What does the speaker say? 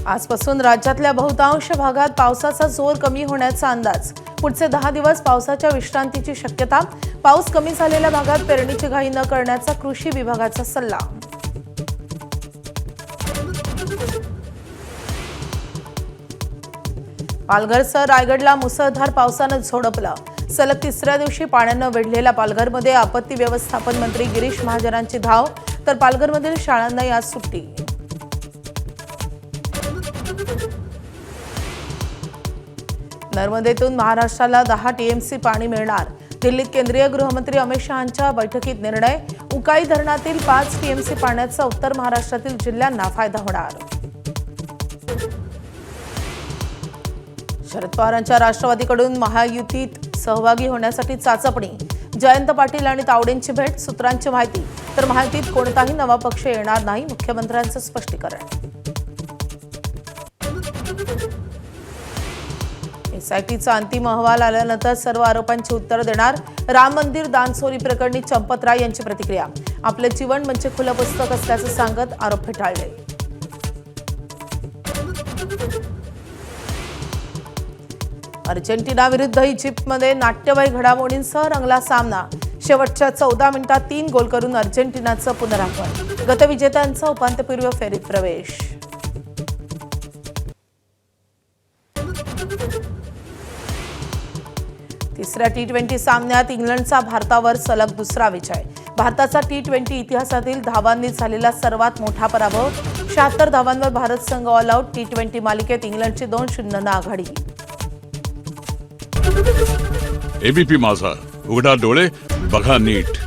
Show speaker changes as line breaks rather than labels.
आजपासून राज्यातल्या बहुतांश भागात पावसाचा जोर कमी होण्याचा अंदाज। पुढचे 10 दिवस पावसाच्या विश्रांतीची शक्यता। पाऊस कमी झालेल्या भागात पेरणीची घाई न करण्याचा कृषी विभागाचा सल्ला। पालघरसह रायगडला मुसळधार पावसानं झोडपलं। सलग तिसऱ्या दिवशी पाण्यानं वेढलेल्या पालघरमध्ये आपत्ती व्यवस्थापन मंत्री गिरीश महाजनांची धाव, तर पालघरमधील शाळांनाही आज सुट्टी। नर्मदेतून महाराष्ट्राला 10 टीएमसी पाणी मिळणार। दिल्लीत केंद्रीय गृहमंत्री अमित शहांच्या बैठकीत निर्णय। उकाई धरणातील 5 टीएमसी पाण्याचा उत्तर महाराष्ट्रातील जिल्ह्यांना फायदा होणार। शरद पवारांच्या राष्ट्रवादीकडून महायुतीत सहभागी होण्यासाठी चाचपणी। जयंत पाटील आणि तावडेंची भेट, सूत्रांची माहिती। तर महायुतीत कोणताही नवा पक्ष येणार नाही, मुख्यमंत्र्यांचं स्पष्टीकरण। एसआयटीचा अंतिम अहवाल आल्यानंतर सर्व आरोपांची उत्तर देणार। राम मंदिर दानचोरी प्रकरणी चंपतराय यांची प्रतिक्रिया। आपले जीवन म्हणजे खुलं पुस्तक असल्याचं सांगत आरोप फेटाळले। अर्जेंटिना विरुद्ध इजिप्तमध्ये नाट्यमय घडामोडींसह रंगला सामना। शेवटच्या 14 मिनिटात 3 गोल करून अर्जेंटिनाचं पुनरागमन। गतविजेत्यांचा उपांत्यपूर्व फेरीत प्रवेश। तिसऱ्या टी20 सामन्यात इंग्लंडचा भारतावर सलग दुसरा विजय। भारताचा टी20 इतिहासातील धावांनी झालेला सर्वात मोठा पराभव। 76 धावांवर भारत संघ ऑल आउट। टी20 मालिकेत इंग्लंडची 2-0 आघाडी।
एबीपी माझा, उघडा डोळे बघा नीट।